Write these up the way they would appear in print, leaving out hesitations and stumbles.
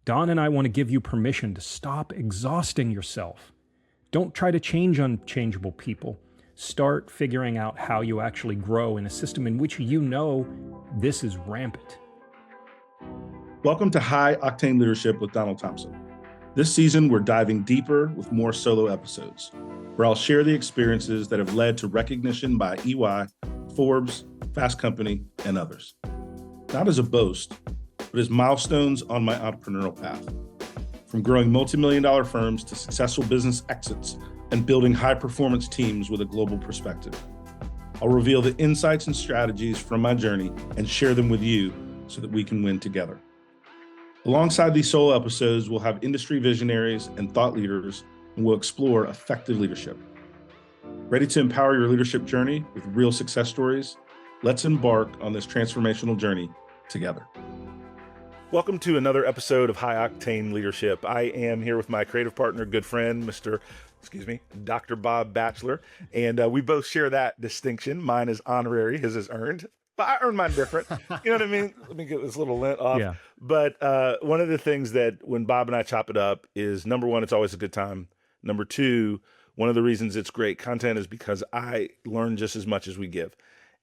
Don and I want to give you permission to stop exhausting yourself. Don't try to change unchangeable people. Start figuring out how you actually grow in a system in which you know this is rampant. Welcome to High Octane Leadership with Donald Thompson. This season, we're diving deeper with more solo episodes, where I'll share the experiences that have led to recognition by EY, Forbes, Fast Company, and others. Not as a boast, but as milestones on my entrepreneurial path. From growing multi-million-dollar firms to successful business exits and building high-performance teams with a global perspective. I'll reveal the insights and strategies from my journey and share them with you so that we can win together. Alongside these solo episodes, we'll have industry visionaries and thought leaders, and we'll explore effective leadership. Ready to empower your leadership journey with real success stories? Let's embark on this transformational journey together. Welcome to another episode of High Octane Leadership. I am here with my creative partner, good friend, Dr. Bob Bachelor, and we both share that distinction. Mine is honorary, his is earned. But I earned mine different. You know what I mean? Let me get this little lint off. Yeah. But one of the things that when Bob and I chop it up is, number one, it's always a good time. Number two, one of the reasons it's great content is because I learn just as much as we give.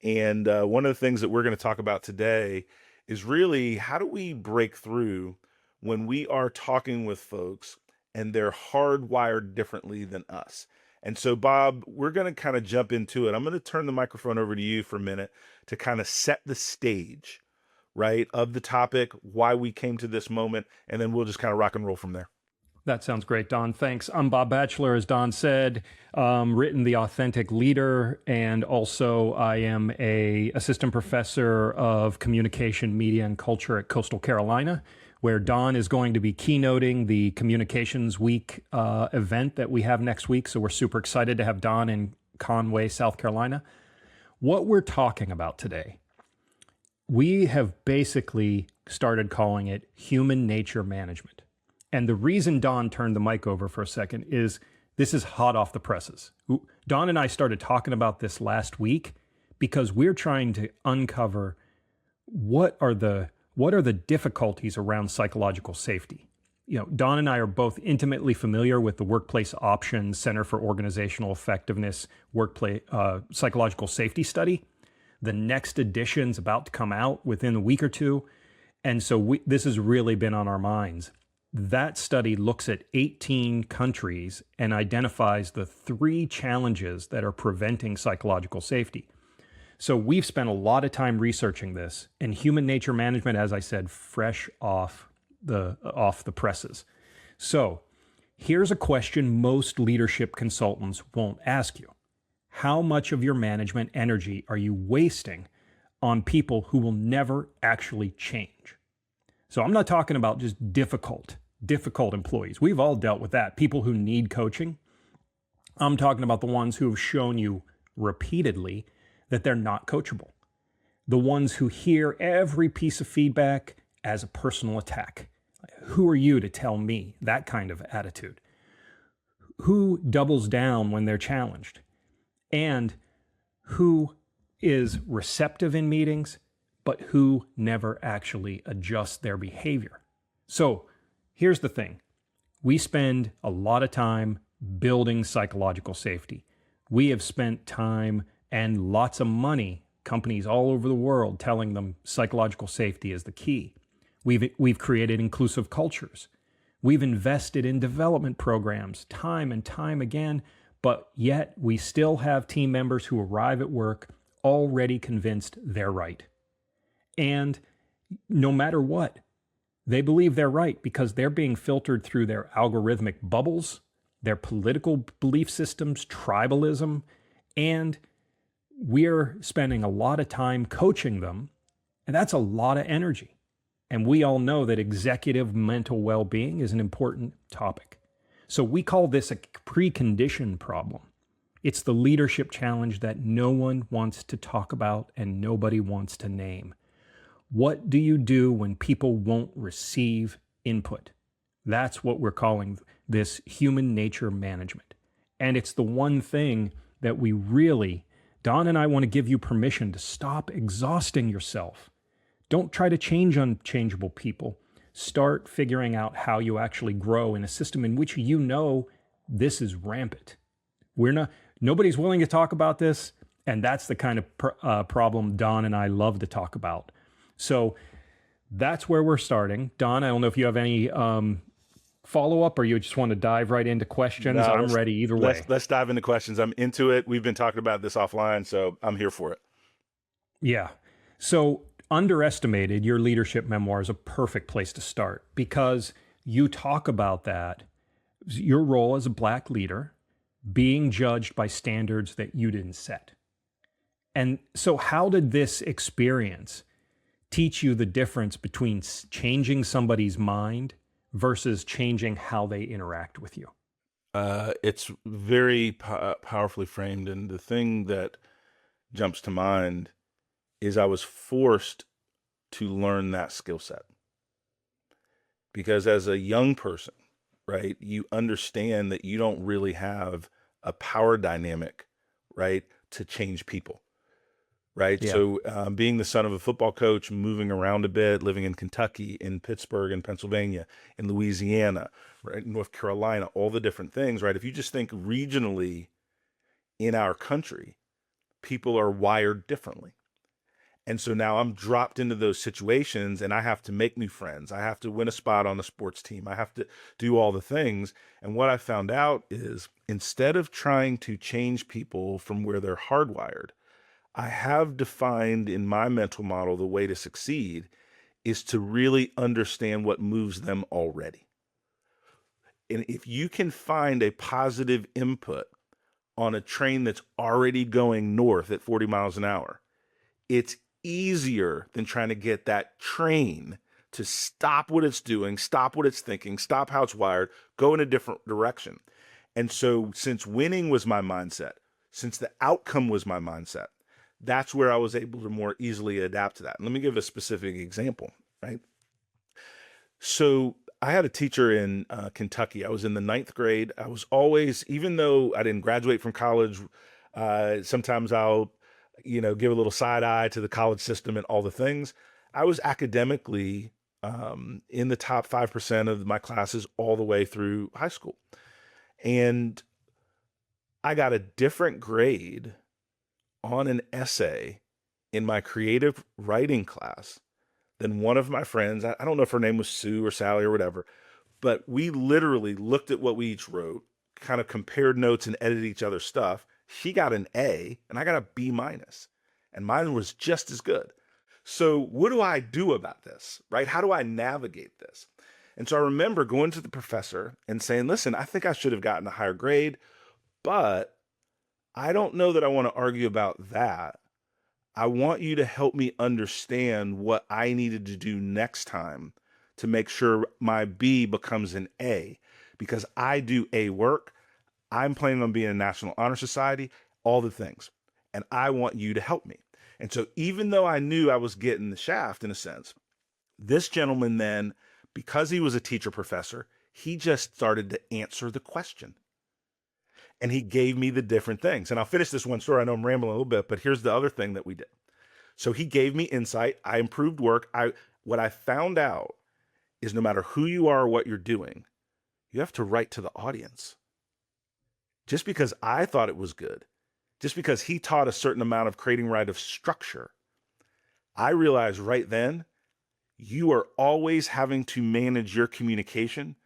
And one of the things that we're going to talk about today is really how do we break through when we are talking with folks and they're hardwired differently than us. And so, Bob, we're going to kind of jump into it. I'm going to turn the microphone over to you for a minute to kind of set the stage, right, of the topic, why we came to this moment, and then we'll just kind of rock and roll from there. That sounds great, Don. Thanks. I'm Bob Batchelor, as Don said, written The Authentic Leader, and also I am a assistant professor of communication, media, and culture at Coastal Carolina, where Don is going to be keynoting the Communications Week event that we have next week. So we're super excited to have Don in Conway, South Carolina. What we're talking about today, we have basically started calling it human nature management. And the reason Don turned the mic over for a second is this is hot off the presses. Don and I started talking about this last week because we're trying to uncover what are the difficulties around psychological safety. You know, Don and I are both intimately familiar with the Workplace Options Center for Organizational Effectiveness Workplace Psychological Safety Study. The next edition's about to come out within a week or two. And so this has really been on our minds. That study looks at 18 countries and identifies the 3 challenges that are preventing psychological safety. So we've spent a lot of time researching this, and human nature management, as I said, fresh off the presses. So here's a question most leadership consultants won't ask you. How much of your management energy are you wasting on people who will never actually change? So I'm not talking about just difficult employees. We've all dealt with that. People who need coaching. I'm talking about the ones who have shown you repeatedly that they're not coachable. The ones who hear every piece of feedback as a personal attack. Who are you to tell me? That kind of attitude. Who doubles down when they're challenged? And who is receptive in meetings, but who never actually adjusts their behavior? So here's the thing. We spend a lot of time building psychological safety. We have spent time and lots of money, companies all over the world telling them psychological safety is the key. We've created inclusive cultures. We've invested in development programs time and time again, but yet we still have team members who arrive at work already convinced they're right. And no matter what, they believe they're right because they're being filtered through their algorithmic bubbles, their political belief systems, tribalism, and we're spending a lot of time coaching them, and that's a lot of energy. And we all know that executive mental well-being is an important topic. So we call this a precondition problem. It's the leadership challenge that no one wants to talk about and nobody wants to name. What do you do when people won't receive input? That's what we're calling this human nature management. And it's the one thing that we really, Don and I want to give you permission to stop exhausting yourself. Don't try to change unchangeable people. start figuring out how you actually grow in a system in which you know this is rampant. Nobody's willing to talk about this, and that's the kind of problem Don and I love to talk about. So that's where we're starting. Don, I don't know if you have any follow-up, or you just want to dive right into questions. No, I'm ready either way. Let's dive into questions. I'm into it. We've been talking about this offline, so I'm here for it. Yeah. So Underestimated, your leadership memoir, is a perfect place to start because you talk about that, your role as a Black leader, being judged by standards that you didn't set. And so how did this experience teach you the difference between changing somebody's mind versus changing how they interact with you? It's very powerfully framed. And the thing that jumps to mind is I was forced to learn that skill set. Because as a young person, right, you understand that you don't really have a power dynamic, right, to change people. Right. Yeah. So being the son of a football coach, moving around a bit, living in Kentucky, in Pittsburgh, in Pennsylvania, in Louisiana, right, North Carolina, all the different things. Right. If you just think regionally in our country, people are wired differently. And so now I'm dropped into those situations and I have to make new friends. I have to win a spot on the sports team. I have to do all the things. And what I found out is instead of trying to change people from where they're hardwired, I have defined in my mental model the way to succeed is to really understand what moves them already. And if you can find a positive input on a train that's already going north at 40 miles an hour, it's easier than trying to get that train to stop what it's doing, stop what it's thinking, stop how it's wired, go in a different direction. And so since winning was my mindset, since the outcome was my mindset, that's where I was able to more easily adapt to that. And let me give a specific example, right? So I had a teacher in Kentucky. I was in the 9th grade. I was always, even though I didn't graduate from college, sometimes I'll, give a little side eye to the college system and all the things. I was academically in the top 5% of my classes all the way through high school. And I got a different grade on an essay in my creative writing class than one of my friends. I don't know if her name was Sue or Sally or whatever, but we literally looked at what we each wrote, kind of compared notes and edited each other's stuff. She got an A and I got a B minus, and mine was just as good. So what do I do about this, right? How do I navigate this? And so I remember going to the professor and saying, listen, I think I should have gotten a higher grade, but I don't know that I want to argue about that. I want you to help me understand what I needed to do next time to make sure my B becomes an A, because I do A work. I'm planning on being a National Honor Society, all the things. And I want you to help me. And so even though I knew I was getting the shaft in a sense, this gentleman then, because he was a teacher professor, he just started to answer the question. And he gave me the different things. And I'll finish this one story. I know I'm rambling a little bit, but here's the other thing that we did. So he gave me insight. I improved work. What I found out is no matter who you are or what you're doing, you have to write to the audience. Just because I thought it was good, just because he taught a certain amount of creating right of structure, I realized right then, you are always having to manage your communication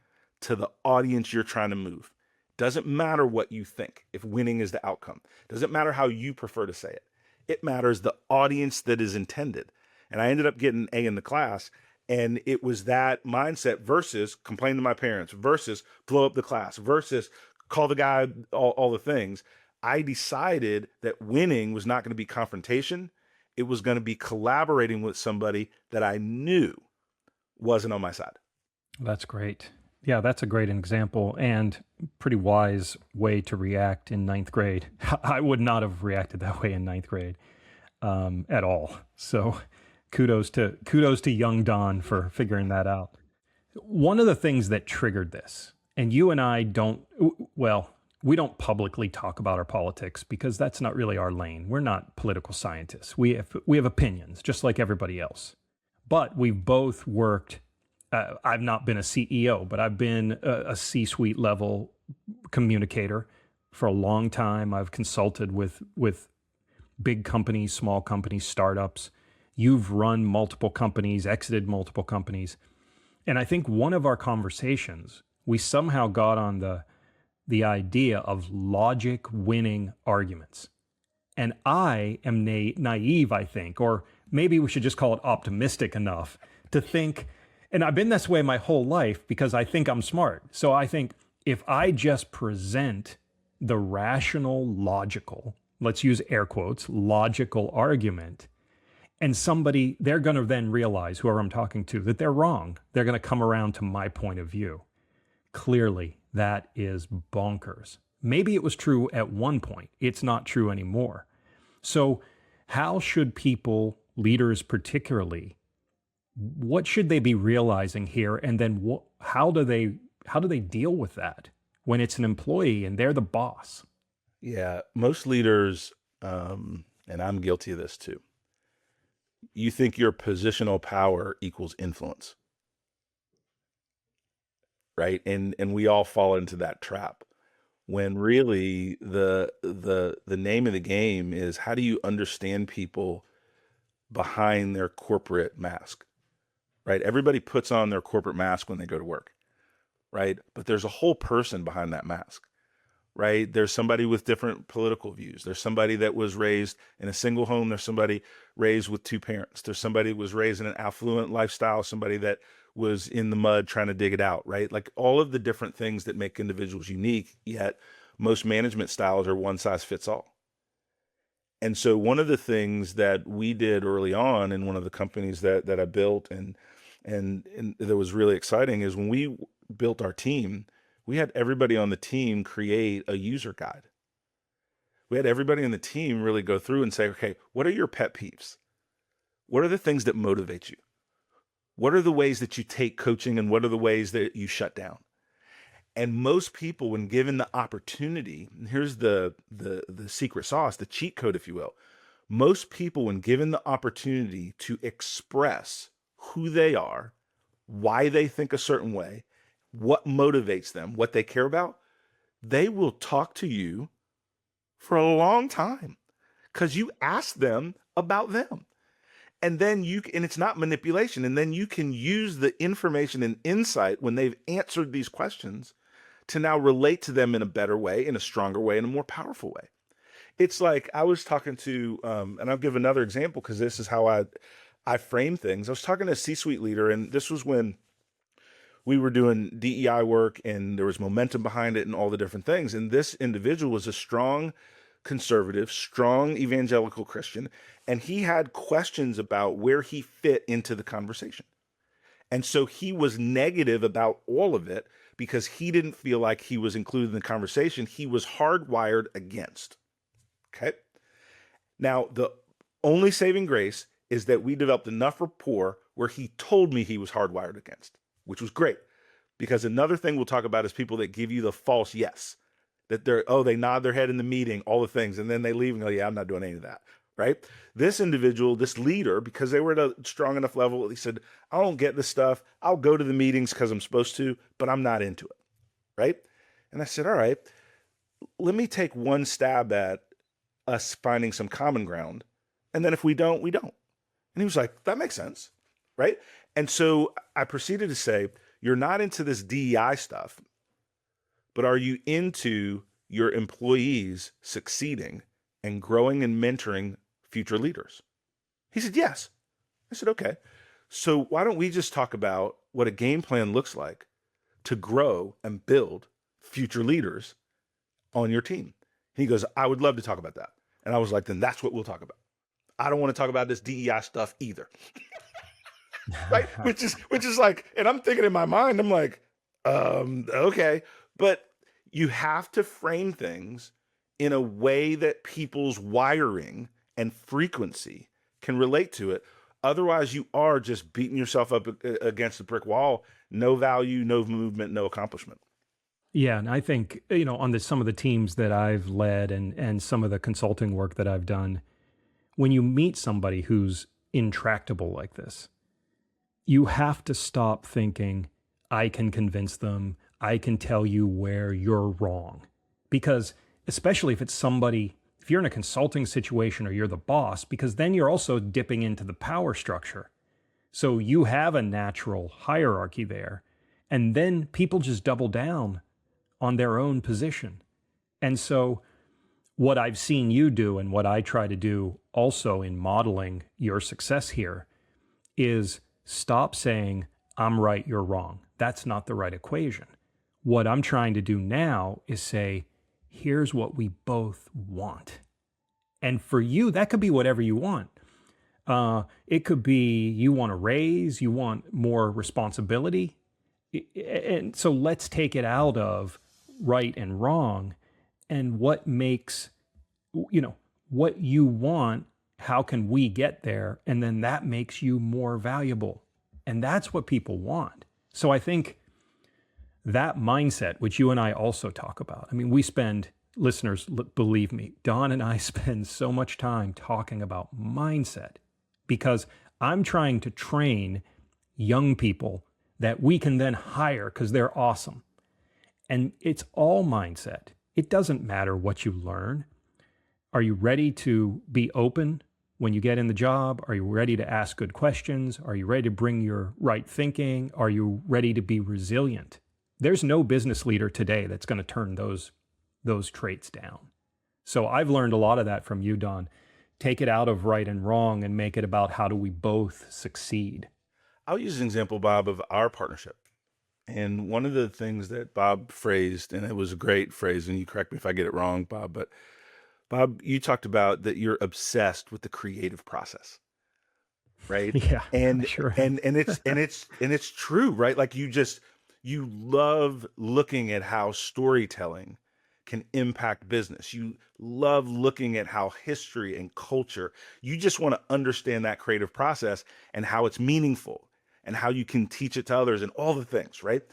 to the audience you're trying to move. Doesn't matter what you think if winning is the outcome. Doesn't matter how you prefer to say it. It matters the audience that is intended. And I ended up getting an A in the class, and it was that mindset versus complain to my parents, versus blow up the class, versus call the guy, all the things. I decided that winning was not going to be confrontation. It was going to be collaborating with somebody that I knew wasn't on my side. That's great. Yeah, that's a great example and pretty wise way to react in 9th grade. I would not have reacted that way in 9th grade at all. So kudos to young Don for figuring that out. One of the things that triggered this, and you and I we don't publicly talk about our politics because that's not really our lane. We're not political scientists. We have opinions just like everybody else. But we've both worked I've not been a CEO, but I've been a C-suite level communicator for a long time. I've consulted with big companies, small companies, startups. You've run multiple companies, exited multiple companies. And I think one of our conversations, we somehow got on the idea of logic winning arguments. And I am naive, I think, or maybe we should just call it optimistic enough to think, and I've been this way my whole life because I think I'm smart. So I think if I just present the rational, logical, let's use air quotes, logical argument, and somebody, they're going to then realize, whoever I'm talking to, that they're wrong. They're going to come around to my point of view. Clearly, that is bonkers. Maybe it was true at one point. It's not true anymore. So how should people, leaders particularly, what should they be realizing here? And then how do they deal with that when it's an employee and they're the boss? Yeah, most leaders, and I'm guilty of this too, you think your positional power equals influence, right? And we all fall into that trap, when really the name of the game is, how do you understand people behind their corporate mask, right? Everybody puts on their corporate mask when they go to work, right? But there's a whole person behind that mask, right? There's somebody with different political views. There's somebody that was raised in a single home. There's somebody raised with two parents. There's somebody that was raised in an affluent lifestyle, somebody that was in the mud trying to dig it out, right? Like all of the different things that make individuals unique, yet most management styles are one size fits all. And so one of the things that we did early on in one of the companies that I built and that was really exciting is when we built our team, we had everybody on the team create a user guide. We had everybody on the team really go through and say, okay, what are your pet peeves? What are the things that motivate you? What are the ways that you take coaching and what are the ways that you shut down? And most people, when given the opportunity, and here's the secret sauce, the cheat code, if you will, most people, when given the opportunity to express who they are, why they think a certain way, what motivates them, what they care about, they will talk to you for a long time because you ask them about them. And then and it's not manipulation. And then you can use the information and insight when they've answered these questions to now relate to them in a better way, in a stronger way, in a more powerful way. It's like I was talking to, and I'll give another example because this is how I frame things. I was talking to a C-suite leader, and this was when we were doing DEI work and there was momentum behind it and all the different things. And this individual was a strong conservative, strong evangelical Christian, and he had questions about where he fit into the conversation. And so he was negative about all of it because he didn't feel like he was included in the conversation. He was hardwired against. Okay. Now, the only saving grace is that we developed enough rapport where he told me he was hardwired against, which was great. Because another thing we'll talk about is people that give you the false yes, that they nod their head in the meeting, all the things, and then they leave and go, yeah, I'm not doing any of that, right? This individual, this leader, because they were at a strong enough level, he said, I don't get this stuff. I'll go to the meetings because I'm supposed to, but I'm not into it, right? And I said, all right, let me take one stab at us finding some common ground. And then if we don't, we don't. And he was like, that makes sense, right? And so I proceeded to say, you're not into this DEI stuff, but are you into your employees succeeding and growing and mentoring future leaders? He said, yes. I said, okay. So why don't we just talk about what a game plan looks like to grow and build future leaders on your team? He goes, I would love to talk about that. And I was like, then that's what we'll talk about. I don't want to talk about this DEI stuff either. Right? Which is like, and I'm thinking in my mind, I'm like, okay. But you have to frame things in a way that people's wiring and frequency can relate to it. Otherwise, you are just beating yourself up against the brick wall. No value, no movement, no accomplishment. Yeah, and I think, on some of the teams that I've led and some of the consulting work that I've done, when you meet somebody who's intractable like this, you have to stop thinking, I can convince them, I can tell you where you're wrong. Because especially if it's somebody, if you're in a consulting situation or you're the boss, because then you're also dipping into the power structure. So you have a natural hierarchy there. And then people just double down on their own position. And so what I've seen you do and what I try to do also in modeling your success here is stop saying, I'm right, you're wrong. That's not the right equation. What I'm trying to do now is say, here's what we both want. And for you, that could be whatever you want. It could be you want a raise, you want more responsibility. And so let's take it out of right and wrong and what makes, what you want, how can we get there? And then that makes you more valuable. And that's what people want. So I think that mindset, which you and I also talk about, I mean, we spend, listeners, believe me, Don and I spend so much time talking about mindset because I'm trying to train young people that we can then hire because they're awesome. And it's all mindset. It doesn't matter what you learn. Are you ready to be open when you get in the job? Are you ready to ask good questions? Are you ready to bring your right thinking? Are you ready to be resilient? There's no business leader today that's going to turn those traits down. So I've learned a lot of that from you, Don. Take it out of right and wrong and make it about how do we both succeed. I'll use an example, Bob, of our partnership. And one of the things that Bob phrased, and it was a great phrase, and you correct me if I get it wrong, Bob, but Bob, you talked about that you're obsessed with the creative process, right? Yeah, And sure. it's true, right? Like you love looking at how storytelling can impact business. You love looking at how history and culture, you just want to understand that creative process and how it's meaningful and how you can teach it to others and all the things, right?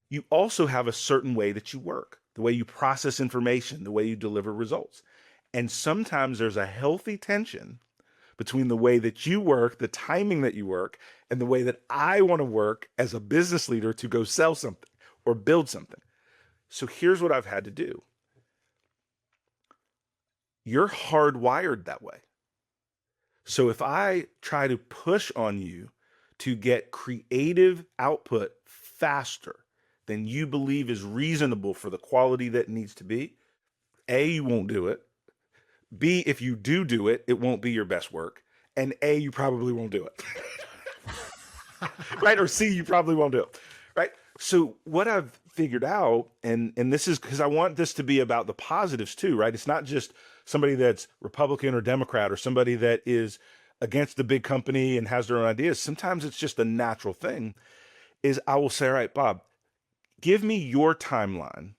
You also have a certain way that you work, the way you process information, the way you deliver results. And sometimes there's a healthy tension between the way that you work, the timing that you work, and the way that I want to work as a business leader to go sell something or build something. So here's what I've had to do. You're hardwired that way. So if I try to push on you to get creative output faster than you believe is reasonable for the quality that it needs to be, A, you won't do it. B, if you do it, it won't be your best work. And A, you probably won't do it. Right? Or C, you probably won't do it. Right? So what I've figured out, and this is because I want this to be about the positives too, right? It's not just somebody that's Republican or Democrat or somebody that is against the big company and has their own ideas. Sometimes it's just a natural thing, is I will say, all right, Bob, give me your timeline,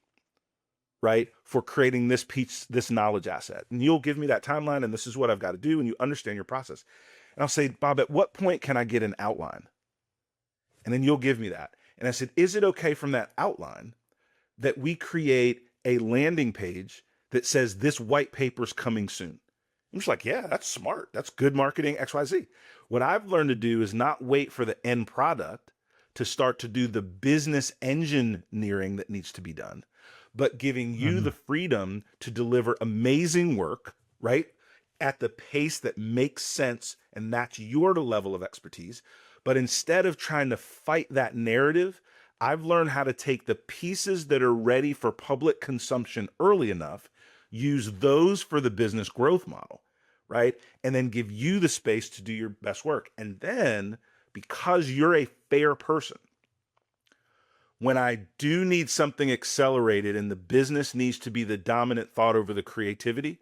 right, for creating this piece, this knowledge asset. And you'll give me that timeline and this is what I've got to do. And you understand your process. And I'll say, Bob, at what point can I get an outline? And then you'll give me that. And I said, is it okay from that outline that we create a landing page that says this white paper's coming soon? I'm just like, yeah, that's smart. That's good marketing, XYZ. What I've learned to do is not wait for the end product to start to do the business engineering that needs to be done, but giving you the freedom to deliver amazing work, right? At the pace that makes sense. And that's your level of expertise. But instead of trying to fight that narrative, I've learned how to take the pieces that are ready for public consumption early enough, use those for the business growth model, right? And then give you the space to do your best work. And then because you're a fair person, when I do need something accelerated and the business needs to be the dominant thought over the creativity,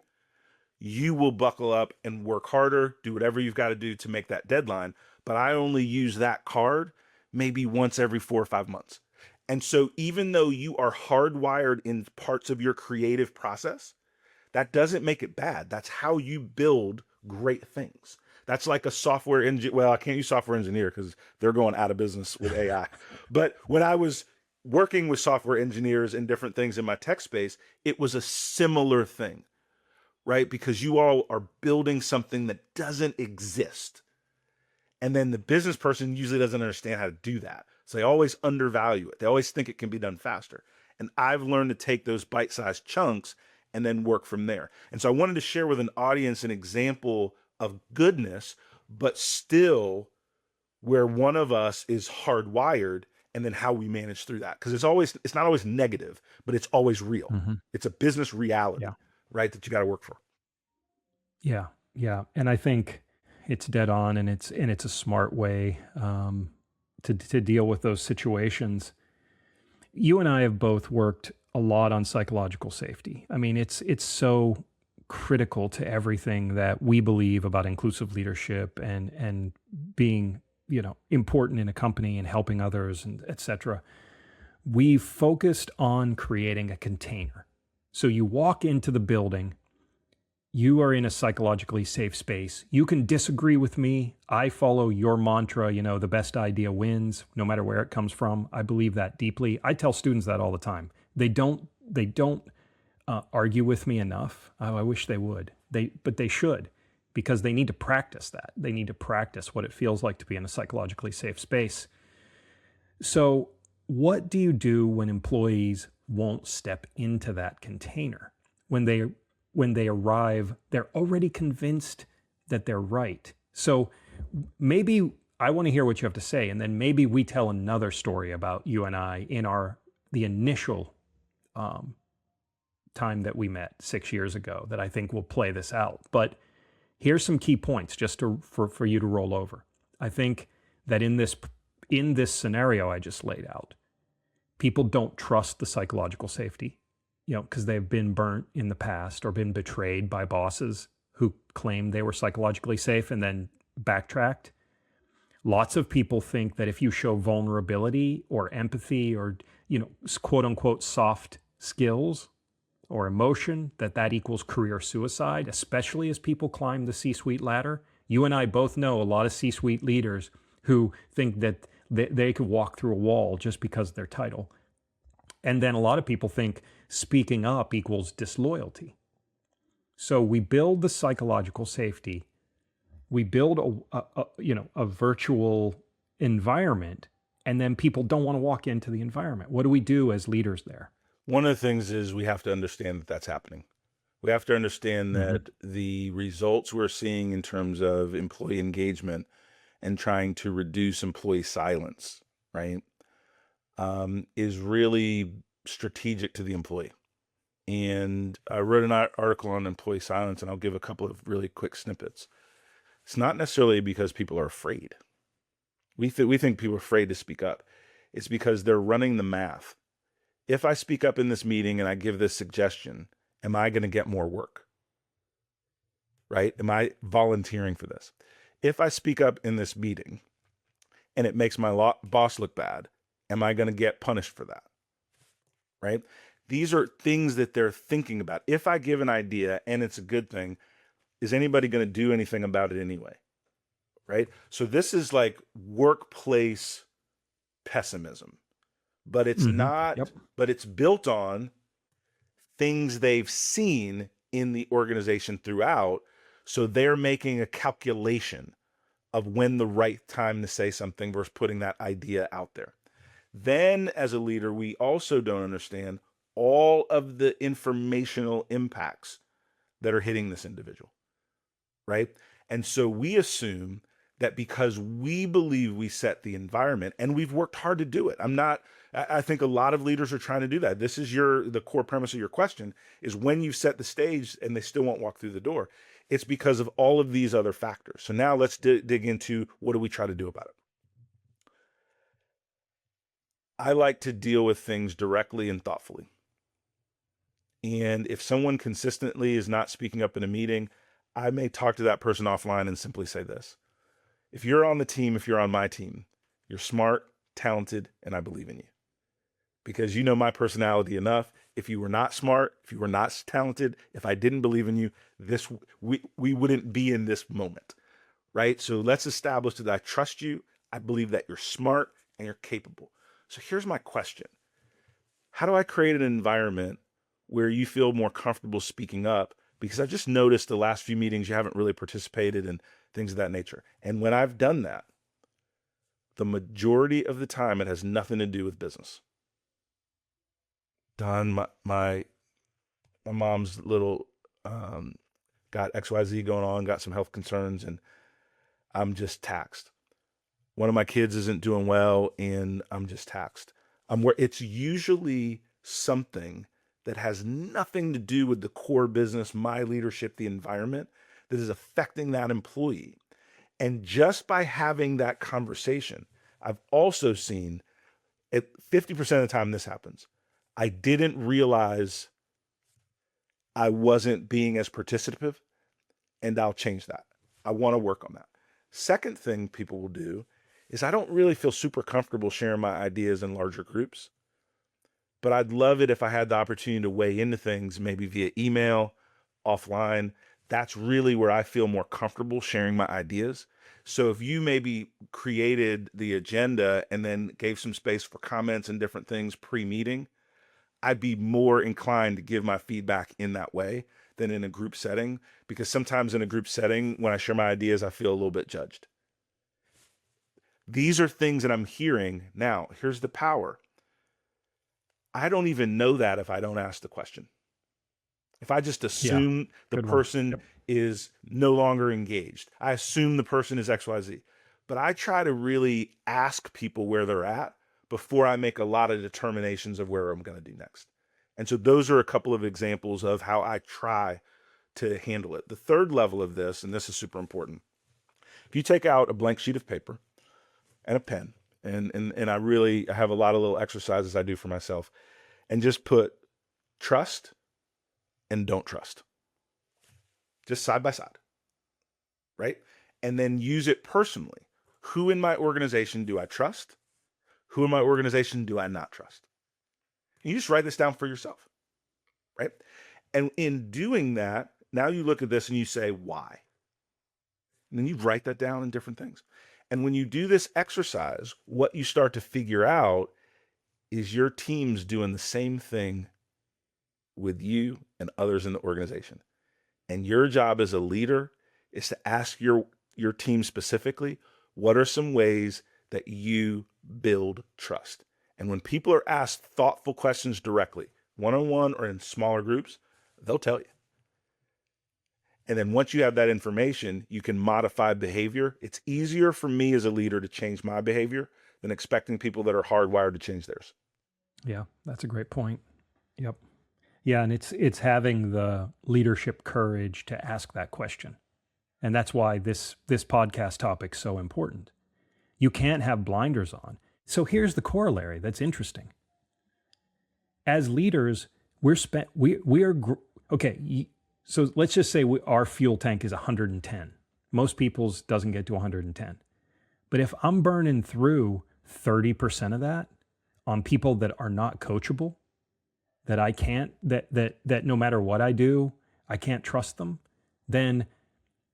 you will buckle up and work harder, do whatever you've got to do to make that deadline. But I only use that card maybe once every 4 or 5 months. And so even though you are hardwired in parts of your creative process, that doesn't make it bad. That's how you build great things. That's like a software engineer. Well, I can't use software engineer because they're going out of business with AI. But when I was working with software engineers and different things in my tech space, it was a similar thing, right? Because you all are building something that doesn't exist. And then the business person usually doesn't understand how to do that. So they always undervalue it. They always think it can be done faster. And I've learned to take those bite-sized chunks and then work from there. And so I wanted to share with an audience an example of goodness, but still where one of us is hardwired, and then how we manage through that. Because it's not always negative, but it's always real. It's a business reality, Yeah. right? That you got to work for. Yeah. Yeah. And I think it's dead on, and it's a smart way to deal with those situations. You and I have both worked a lot on psychological safety. I mean, it's so critical to everything that we believe about inclusive leadership and being, important in a company and helping others, and et cetera. We focused on creating a container. So you walk into the building, you are in a psychologically safe space. You can disagree with me. I follow your mantra, the best idea wins, no matter where it comes from. I believe that deeply. I tell students that all the time. They don't argue with me enough. Oh, I wish they would. But they should, because they need to practice that. They need to practice what it feels like to be in a psychologically safe space. So what do you do when employees won't step into that container? When they arrive, they're already convinced that they're right. So maybe I want to hear what you have to say, and then maybe we tell another story about you and I in the initial time that we met 6 years ago that I think will play this out. But here's some key points just for you to roll over. I think that in this scenario I just laid out, people don't trust the psychological safety, because they've been burnt in the past or been betrayed by bosses who claimed they were psychologically safe and then backtracked. Lots of people think that if you show vulnerability or empathy or, quote unquote, soft skills or emotion, that equals career suicide, especially as people climb the C-suite ladder. You and I both know a lot of C-suite leaders who think that they could walk through a wall just because of their title. And then a lot of people think speaking up equals disloyalty. So we build the psychological safety. We build a virtual environment, and then people don't want to walk into the environment. What do we do as leaders there? One of the things is we have to understand that that's happening. We have to understand that the results we're seeing in terms of employee engagement and trying to reduce employee silence, right, is really strategic to the employee. And I wrote an article on employee silence, and I'll give a couple of really quick snippets. It's not necessarily because people are afraid. We think people are afraid to speak up. It's because they're running the math. If I speak up in this meeting and I give this suggestion, am I going to get more work? Right? Am I volunteering for this? If I speak up in this meeting and it makes my boss look bad, am I going to get punished for that? Right? These are things that they're thinking about. If I give an idea and it's a good thing, is anybody going to do anything about it anyway? Right? So this is like workplace pessimism, but it's not, but it's built on things they've seen in the organization throughout. So they're making a calculation of when the right time to say something versus putting that idea out there. Then as a leader, we also don't understand all of the informational impacts that are hitting this individual, right? And so we assume that because we believe we set the environment, and we've worked hard to do it. I think a lot of leaders are trying to do that. This is the core premise of your question, is when you set the stage and they still won't walk through the door, it's because of all of these other factors. So now let's dig into what do we try to do about it. I like to deal with things directly and thoughtfully. And if someone consistently is not speaking up in a meeting, I may talk to that person offline and simply say this. If you're on the team, if you're on my team, you're smart, talented, and I believe in you. Because you know my personality enough. If you were not smart, if you were not talented, if I didn't believe in you, we wouldn't be in this moment, right? So let's establish that I trust you. I believe that you're smart and you're capable. So here's my question. How do I create an environment where you feel more comfortable speaking up? Because I just noticed the last few meetings you haven't really participated, and things of that nature. And when I've done that, the majority of the time, it has nothing to do with business. Don, my mom's little, got XYZ going on, got some health concerns, and I'm just taxed. One of my kids isn't doing well, and I'm just taxed. It's usually something that has nothing to do with the core business, my leadership, the environment, that is affecting that employee. And just by having that conversation, I've also seen at 50% of the time this happens, I didn't realize I wasn't being as participative, and I'll change that. I want to work on that. Second thing people will do is I don't really feel super comfortable sharing my ideas in larger groups, but I'd love it if I had the opportunity to weigh into things, maybe via email, offline. That's really where I feel more comfortable sharing my ideas. So if you maybe created the agenda and then gave some space for comments and different things pre-meeting, I'd be more inclined to give my feedback in that way than in a group setting, because sometimes in a group setting, when I share my ideas, I feel a little bit judged. These are things that I'm hearing. Now, here's the power. I don't even know that if I don't ask the question. If I just assume the person is no longer engaged, I assume the person is XYZ. But I try to really ask people where they're at before I make a lot of determinations of where I'm going to do next. And so those are a couple of examples of how I try to handle it. The third level of this, and this is super important, if you take out a blank sheet of paper and a pen, and I have a lot of little exercises I do for myself, and just put trust and don't trust, just side by side, right? And then use it personally. Who in my organization do I trust? Who in my organization do I not trust? And you just write this down for yourself, right? And in doing that, now you look at this and you say, why? And then you write that down in different things. And when you do this exercise, what you start to figure out is your team's doing the same thing with you and others in the organization. And your job as a leader is to ask your team specifically, what are some ways that you build trust? And when people are asked thoughtful questions directly, one-on-one or in smaller groups, they'll tell you. And then once you have that information, you can modify behavior. It's easier for me as a leader to change my behavior than expecting people that are hardwired to change theirs. Yeah, that's a great point. Yep. Yeah, and it's having the leadership courage to ask that question. And that's why this podcast topic's so important. You can't have blinders on. So here's the corollary that's interesting. As leaders, so let's just say our fuel tank is 110. Most people's doesn't get to 110. But if I'm burning through 30% of that on people that are not coachable, that I can't, that no matter what I do, I can't trust them, then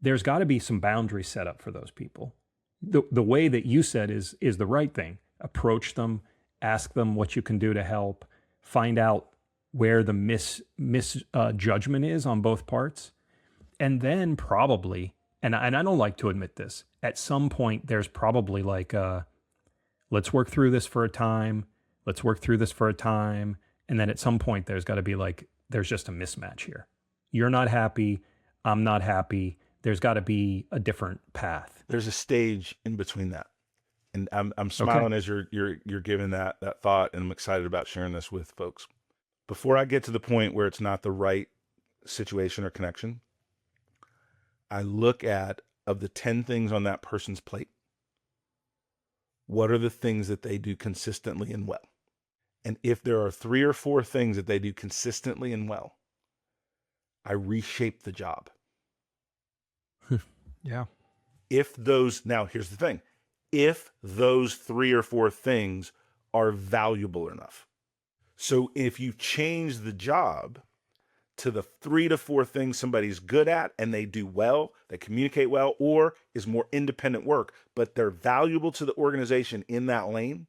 there's got to be some boundaries set up for those people. The way that you said is the right thing. Approach them, ask them what you can do to help, find out where the misjudgment is on both parts. And then probably, and I don't like to admit this, at some point there's probably like, let's work through this for a time. Let's work through this for a time. And then at some point there's got to be like, there's just a mismatch here. You're not happy. I'm not happy. There's got to be a different path. There's a stage in between that. And I'm smiling as you're giving that thought, and I'm excited about sharing this with folks. Before I get to the point where it's not the right situation or connection, I look at, of the 10 things on that person's plate, what are the things that they do consistently and well? And if there are 3 or 4 things that they do consistently and well, I reshape the job. Yeah. Now here's the thing. If those 3 or 4 things are valuable enough. So if you change the job to the 3 to 4 things somebody's good at and they do well, they communicate well, or is more independent work, but they're valuable to the organization in that lane,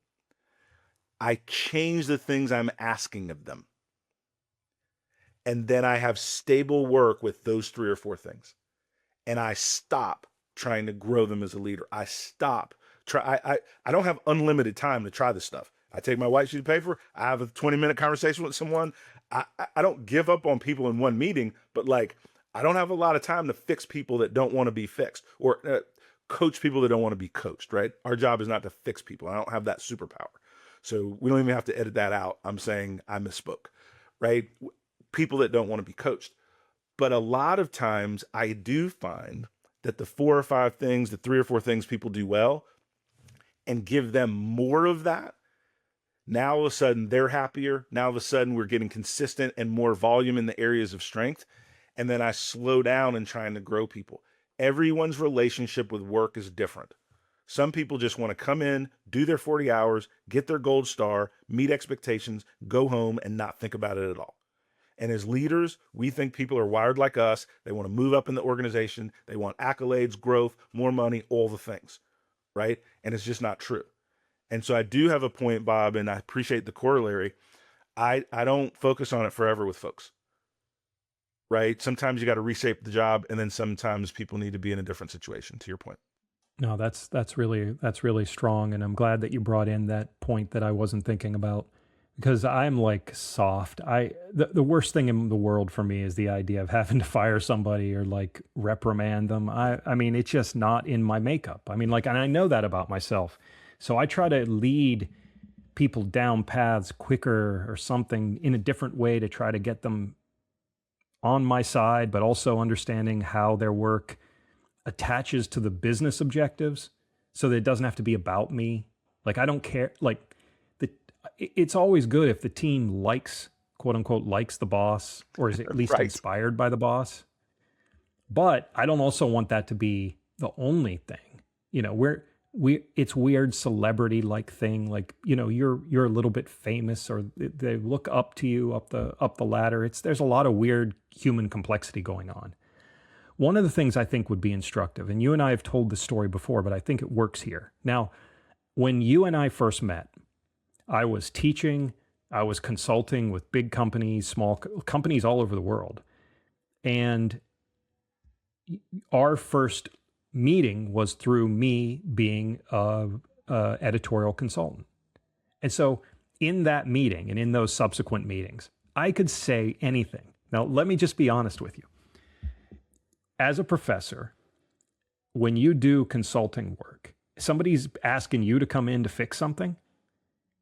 I change the things I'm asking of them. And then I have stable work with those 3 or 4 things. And I stop trying to grow them as a leader. I stop. I don't have unlimited time to try this stuff. I take my white sheet of paper. I have a 20-minute conversation with someone. I don't give up on people in one meeting, but like, I don't have a lot of time to fix people that don't want to be fixed, or coach people that don't want to be coached, right? Our job is not to fix people. I don't have that superpower. So we don't even have to edit that out. I'm saying I misspoke, right? People that don't want to be coached. But a lot of times I do find that the 4 or 5 things, the 3 or 4 things people do well, and give them more of that, now all of a sudden they're happier. Now all of a sudden we're getting consistent and more volume in the areas of strength. And then I slow down in trying to grow people. Everyone's relationship with work is different. Some people just want to come in, do their 40 hours, get their gold star, meet expectations, go home, and not think about it at all. And as leaders, we think people are wired like us. They want to move up in the organization. They want accolades, growth, more money, all the things, right? And it's just not true. And so I do have a point, Bob, and I appreciate the corollary. I don't focus on it forever with folks, right? Sometimes you got to reshape the job, and then sometimes people need to be in a different situation, to your point. No, that's really strong. And I'm glad that you brought in that point that I wasn't thinking about, because I'm like soft. The worst thing in the world for me is the idea of having to fire somebody or like reprimand them. I mean, it's just not in my makeup. I mean, like, and I know that about myself. So I try to lead people down paths quicker or something in a different way to try to get them on my side, but also understanding how their work attaches to the business objectives so that it doesn't have to be about me. Like, I don't care. Like, it's always good if the team likes, quote unquote, likes the boss, or is at least right. inspired by the boss. But I don't also want that to be the only thing. You know, it's weird celebrity-like thing. Like, you know, you're a little bit famous, or they look up to you up the ladder. There's a lot of weird human complexity going on. One of the things I think would be instructive, and you and I have told this story before, but I think it works here. Now, when you and I first met, I was teaching, I was consulting with big companies, small companies all over the world. And our first meeting was through me being an editorial consultant. And so in that meeting and in those subsequent meetings, I could say anything. Now, let me just be honest with you. As a professor, when you do consulting work, somebody's asking you to come in to fix something,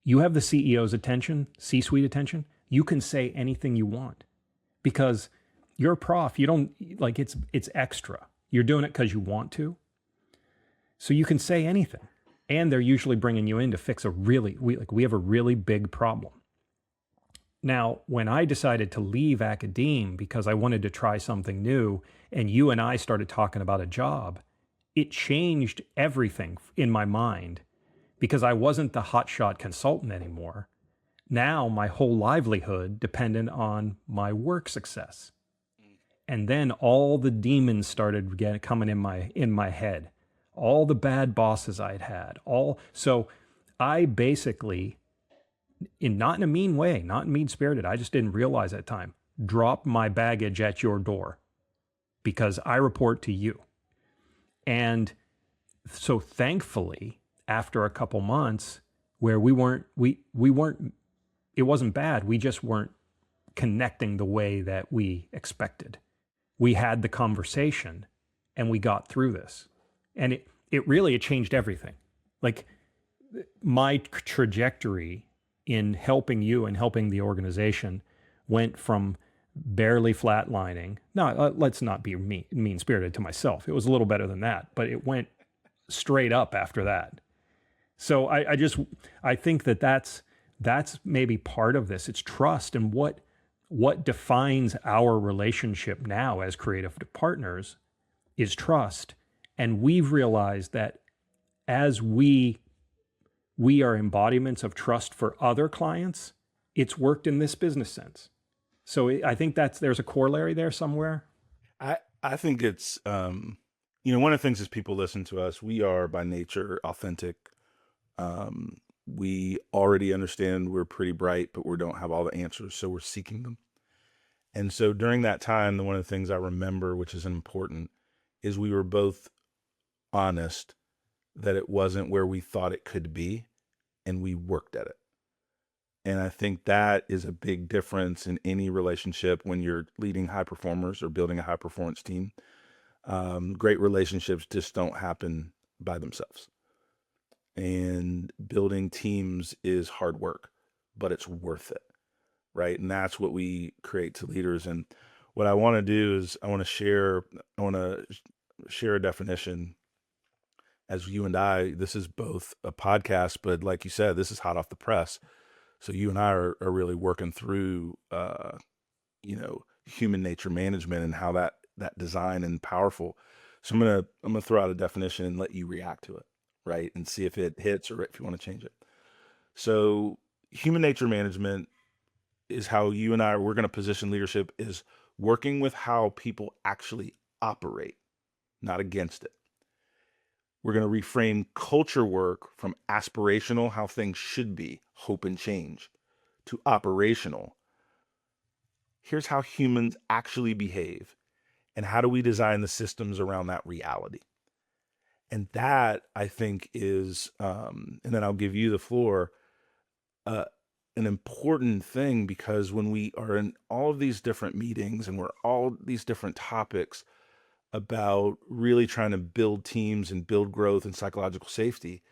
you have the CEO's attention, C-suite attention, you can say anything you want because you're a prof. You don't, like, it's extra. You're doing it because you want to. So you can say anything. And they're usually bringing you in to fix we have a really big problem. Now, when I decided to leave academe because I wanted to try something new, and you and I started talking about a job, it changed everything in my mind because I wasn't the hotshot consultant anymore. Now my whole livelihood depended on my work success. And then all the demons started coming in my head. All the bad bosses I'd had. So I basically, not in a mean way, not mean-spirited, I just didn't realize at the time, dropped my baggage at your door because I report to you. And so thankfully, after a couple months where it wasn't bad, we just weren't connecting the way that we expected. We had the conversation and we got through this. And it really changed everything. Like, my trajectory in helping you and helping the organization went from barely flatlining. No, let's not be mean-spirited to myself. It was a little better than that, but it went straight up after that. So I think that's maybe part of this. It's trust, and what defines our relationship now as creative partners is trust. And we've realized that as we are embodiments of trust for other clients, it's worked in this business sense. So I think there's a corollary there somewhere. I think it's, one of the things is people listen to us, we are by nature authentic. We already understand we're pretty bright, but we don't have all the answers. So we're seeking them. And so during that time, one of the things I remember, which is important, is we were both honest that it wasn't where we thought it could be, and we worked at it. And I think that is a big difference in any relationship when you're leading high performers or building a high performance team. Great relationships just don't happen by themselves. And building teams is hard work, but it's worth it, right? And that's what we create to leaders. And what I want to do is I want to share a definition. As you and I, this is both a podcast, but like you said, this is hot off the press. So you and I are really working through, human nature management and how that design and powerful. So I'm gonna throw out a definition and let you react to it, right? And see if it hits or if you want to change it. So human nature management is how you and we're going to position leadership is working with how people actually operate, not against it. We're going to reframe culture work from aspirational, how things should be, hope and change, to operational. Here's how humans actually behave, and how do we design the systems around that reality? And that, I think, is, and then I'll give you the floor, an important thing, because when we are in all of these different meetings and we're all these different topics about really trying to build teams and build growth and psychological safety,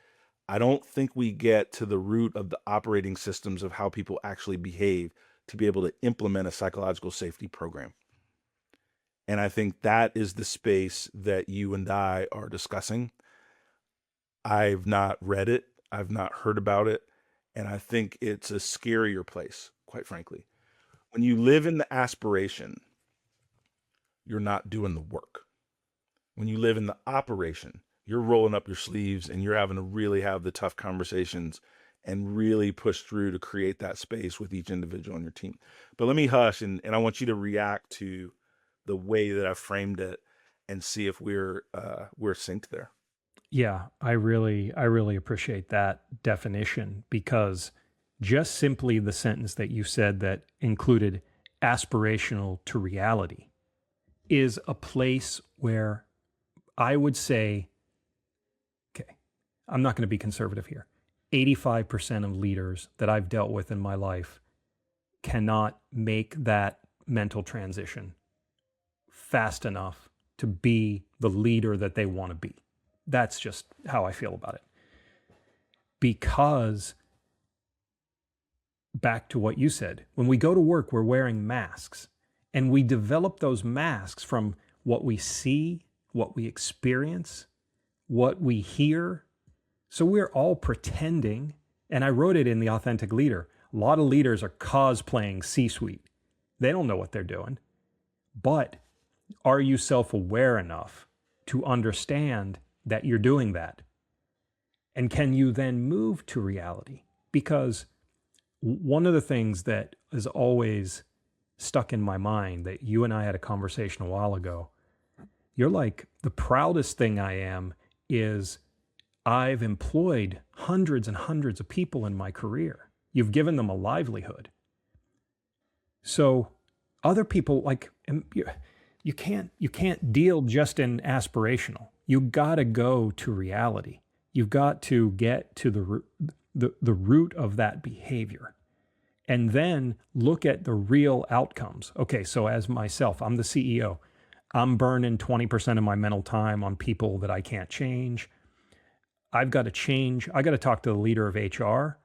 I don't think we get to the root of the operating systems of how people actually behave to be able to implement a psychological safety program. And I think that is the space that you and I are discussing. I've not read it. I've not heard about it. And I think it's a scarier place, quite frankly. When you live in the aspiration, you're not doing the work. When you live in the operation, you're rolling up your sleeves and you're having to really have the tough conversations and really push through to create that space with each individual on your team. But let me hush and I want you to react to the way that I framed it and see if we're synced there. Yeah, I really appreciate that definition, because just simply the sentence that you said that included aspirational to reality is a place where I would say, okay, I'm not going to be conservative here. 85% of leaders that I've dealt with in my life cannot make that mental transition fast enough to be the leader that they want to be. That's just how I feel about it. Because back to what you said, when we go to work, we're wearing masks, and we develop those masks from what we see, what we experience, what we hear. So we're all pretending, and I wrote it in The Authentic Leader. A lot of leaders are cosplaying C-suite. They don't know what they're doing. But are you self-aware enough to understand that you're doing that? And can you then move to reality? Because one of the things that is always stuck in my mind, that you and I had a conversation a while ago, you're like, the proudest thing I am is I've employed hundreds and hundreds of people in my career. You've given them a livelihood. So other people, like, you can't deal just in aspirational. You got to go to reality. You've got to get to the root of that behavior, and then look at the real outcomes. Okay, so as myself, I'm the CEO. I'm burning 20% of my mental time on people that I can't change. I've got to change. I got to talk to the leader of HR,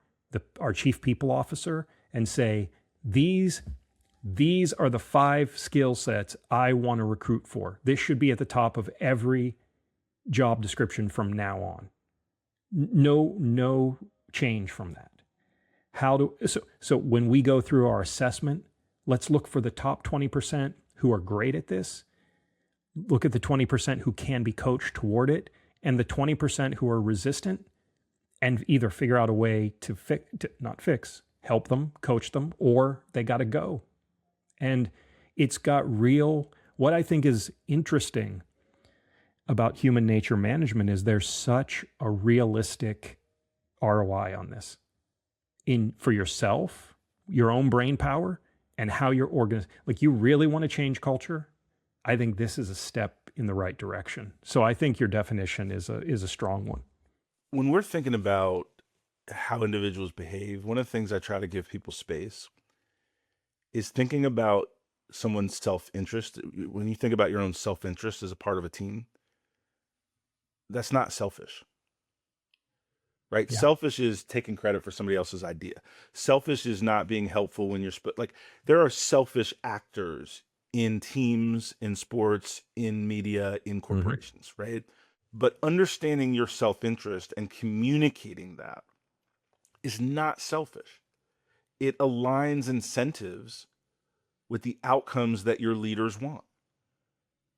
our chief people officer, and say, these are the 5 skill sets I want to recruit for. This should be at the top of every job description from now on. No change from that. So when we go through our assessment, let's look for the top 20% who are great at this. Look at the 20% who can be coached toward it, and the 20% who are resistant, and either figure out a way to help them, coach them, or they got to go. And it's got what I think is interesting about human nature management is there's such a realistic ROI on this for yourself, your own brain power, and how you're organized. Like, you really want to change culture? I think this is a step in the right direction. So I think your definition is a strong one. When we're thinking about how individuals behave, one of the things I try to give people space is thinking about someone's self-interest. When you think about your own self-interest as a part of a team, that's not selfish, right? Yeah. Selfish is taking credit for somebody else's idea. Selfish is not being helpful when you're like, there are selfish actors in teams, in sports, in media, in corporations, right? But understanding your self-interest and communicating that is not selfish. It aligns incentives with the outcomes that your leaders want,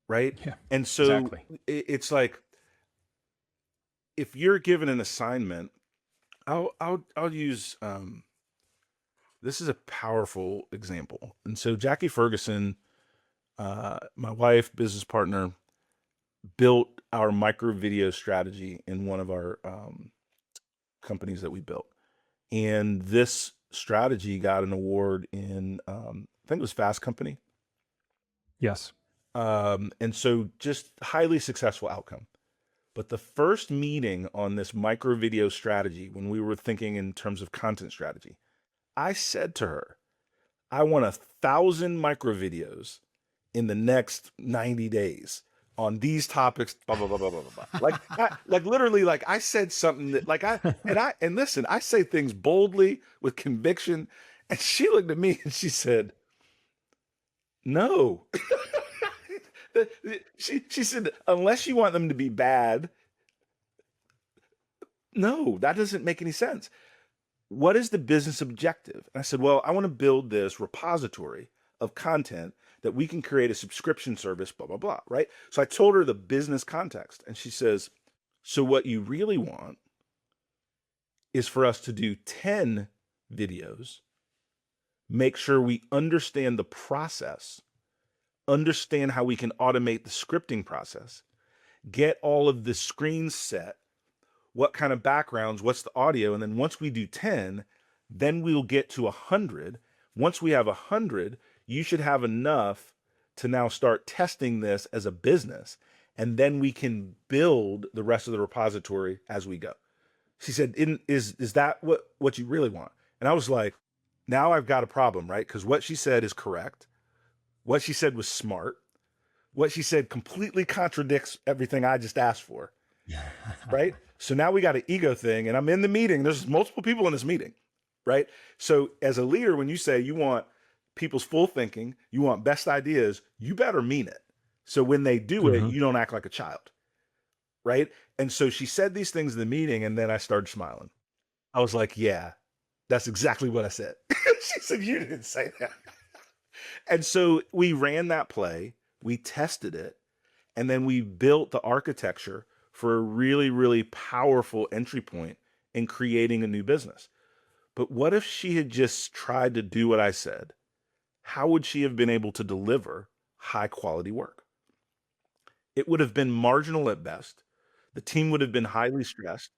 right? Yeah, And so exactly. it's like, if you're given an assignment, I'll use this is a powerful example. And so Jackie Ferguson, my wife, business partner, built our micro video strategy in one of our companies that we built. And this strategy got an award in, I think it was Fast Company. Yes. And so just highly successful outcome. But the first meeting on this micro video strategy, when we were thinking in terms of content strategy, I said to her, I want 1,000 micro videos in the next 90 days on these topics, blah, blah, blah, blah, blah, blah. Like literally, like I said something that and listen, I say things boldly with conviction. And she looked at me and she said, no. She said, unless you want them to be bad, no, that doesn't make any sense. What is the business objective? And I said, well, I want to build this repository of content that we can create a subscription service, blah, blah, blah, right? So I told her the business context, and she says, so what you really want is for us to do 10 videos, make sure we understand the process, understand how we can automate the scripting process, get all of the screens set, what kind of backgrounds, what's the audio, and then once we do 10, then we'll get to 100. Once we have 100, you should have enough to now start testing this as a business, and then we can build the rest of the repository as we go. She said, is that what you really want? And I was like, now I've got a problem, right? Because what she said is correct. What she said was smart. What she said completely contradicts everything I just asked for, right? So now we got an ego thing, and I'm in the meeting. There's multiple people in this meeting, right? So as a leader, when you say you want people's full thinking, you want best ideas, you better mean it. So when they do it, you don't act like a child, right? And so she said these things in the meeting, and then I started smiling. I was like, yeah, that's exactly what I said. She said, you didn't say that. And so we ran that play, we tested it, and then we built the architecture for a really, really powerful entry point in creating a new business. But what if she had just tried to do what I said? How would she have been able to deliver high quality work? It would have been marginal at best. The team would have been highly stressed,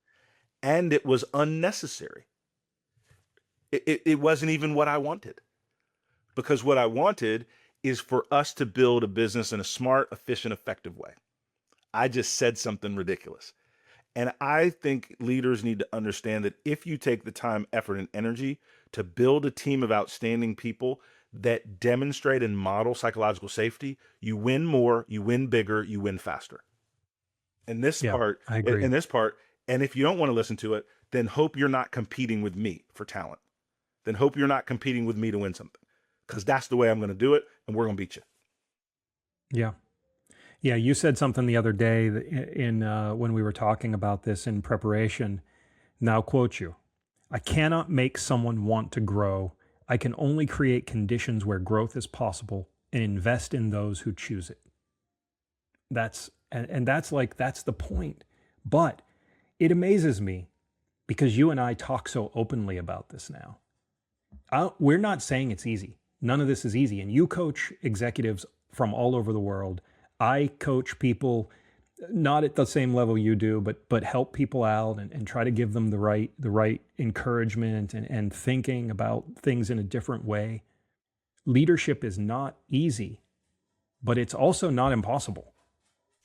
and it was unnecessary. It wasn't even what I wanted. Because what I wanted is for us to build a business in a smart, efficient, effective way. I just said something ridiculous. And I think leaders need to understand that if you take the time, effort, and energy to build a team of outstanding people that demonstrate and model psychological safety, you win more, you win bigger, you win faster. And this part, I agree. and this part, and if you don't want to listen to it, then hope you're not competing with me for talent. Then hope you're not competing with me to win something. Because that's the way I'm going to do it, and we're going to beat you. Yeah. Yeah, you said something the other day in when we were talking about this in preparation. Now, quote you, I cannot make someone want to grow. I can only create conditions where growth is possible and invest in those who choose it. That's the point. But it amazes me because you and I talk so openly about this now. We're not saying it's easy. None of this is easy. And you coach executives from all over the world. I coach people not at the same level you do, but help people out and try to give them the right encouragement and thinking about things in a different way. Leadership is not easy. but it's also not impossible.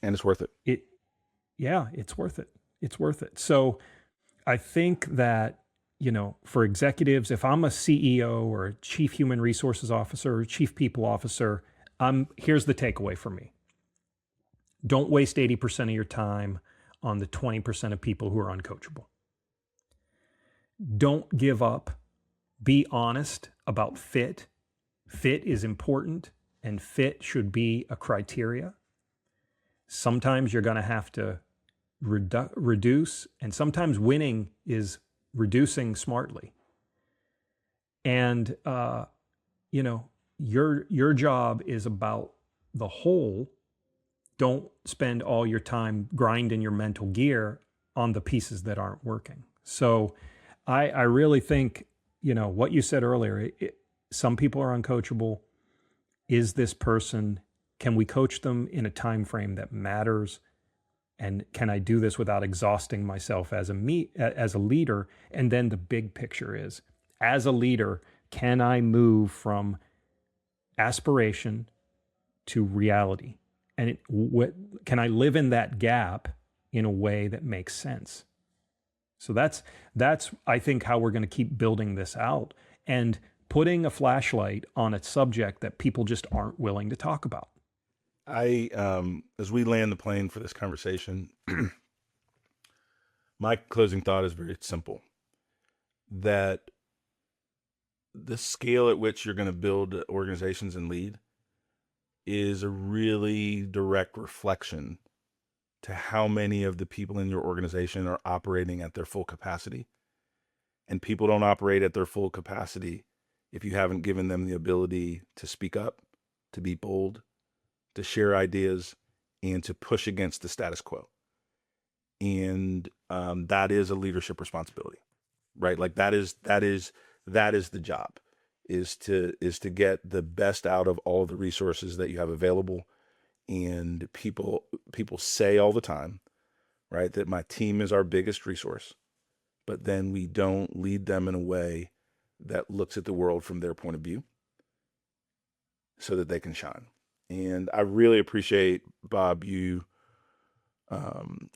And it's worth it. It's worth it. It's worth it. So I think that, for executives, if I'm a CEO or a chief human resources officer or chief people officer, here's the takeaway for me. Don't waste 80% of your time on the 20% of people who are uncoachable. Don't give up. Be honest about fit. Fit is important, and fit should be a criteria. Sometimes you're going to have to reduce, and sometimes winning is reducing smartly. And your job is about the whole. Don't spend all your time grinding your mental gear on the pieces that aren't working. So I really think, what you said earlier, some people are uncoachable. Is this person, can we coach them in a time frame that matters? And can I do this without exhausting myself as a leader? And then the big picture is, as a leader, can I move from aspiration to reality? And can I live in that gap in a way that makes sense? So that's I think how we're going to keep building this out and putting a flashlight on a subject that people just aren't willing to talk about. As we land the plane for this conversation, my closing thought is very simple, that the scale at which you're going to build organizations and lead is a really direct reflection to how many of the people in your organization are operating at their full capacity. And people don't operate at their full capacity if you haven't given them the ability to speak up, to be bold, to share ideas, and to push against the status quo. And that is a leadership responsibility, right? Like that is the job, is to get the best out of all the resources that you have available. And people say all the time, right, that my team is our biggest resource, but then we don't lead them in a way that looks at the world from their point of view so that they can shine. And I really appreciate, Bob, you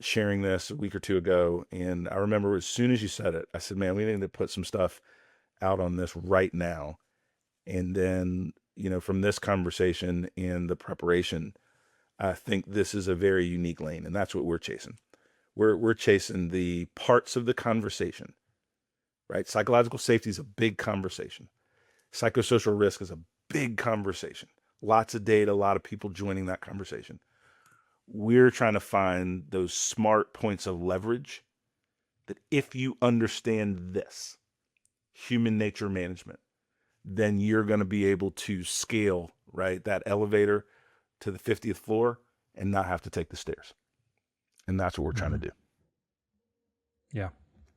sharing this a week or two ago. And I remember as soon as you said it, I said, man, we need to put some stuff out on this right now. And then, from this conversation and the preparation, I think this is a very unique lane, and that's what we're chasing. We're chasing the parts of the conversation, right? Psychological safety is a big conversation. Psychosocial risk is a big conversation. Lots of data, a lot of people joining that conversation. We're trying to find those smart points of leverage that if you understand this, human nature management, then you're going to be able to scale, right, that elevator to the 50th floor and not have to take the stairs. And that's what we're trying to do. Yeah.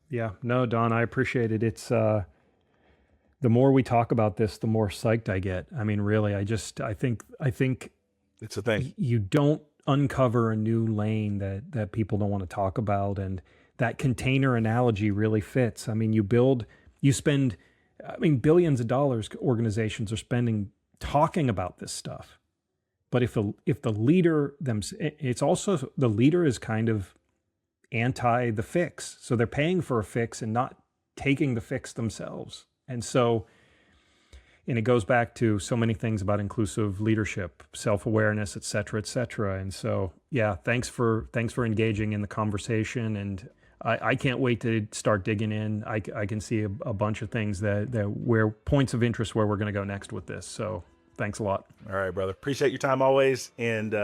Yeah. No, Don, I appreciate it. It's, the more we talk about this, the more psyched I get. I mean, really, I think it's a thing. You don't uncover a new lane that people don't want to talk about. And that container analogy really fits. I mean, billions of dollars organizations are spending talking about this stuff. But if the leader, it's also, the leader is kind of anti the fix. So they're paying for a fix and not taking the fix themselves. And it goes back to so many things about inclusive leadership, self-awareness, et cetera, et cetera. And so, yeah, thanks for engaging in the conversation. And I can't wait to start digging in. I can see a bunch of things that where points of interest where we're going to go next with this. So thanks a lot. All right, brother. Appreciate your time always. And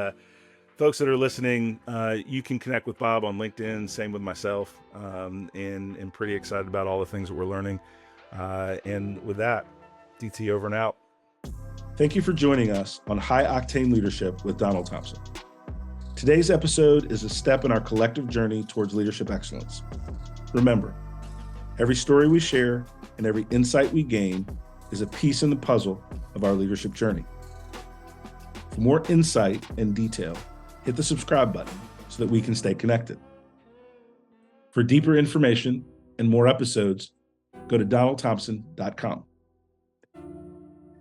folks that are listening, you can connect with Bob on LinkedIn. Same with myself. And pretty excited about all the things that we're learning. And with that, DT over and out. Thank you for joining us on High Octane Leadership with Donald Thompson. Today's episode is a step in our collective journey towards leadership excellence. Remember, every story we share and every insight we gain is a piece in the puzzle of our leadership journey. For more insight and detail, hit the subscribe button so that we can stay connected. For deeper information and more episodes, go to donaldthompson.com.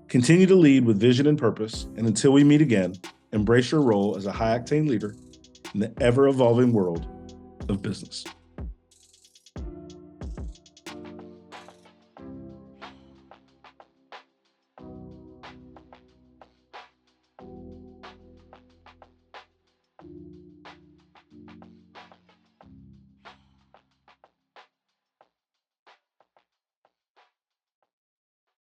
Continue to lead with vision and purpose, and until we meet again, embrace your role as a high octane leader in the ever evolving world of business.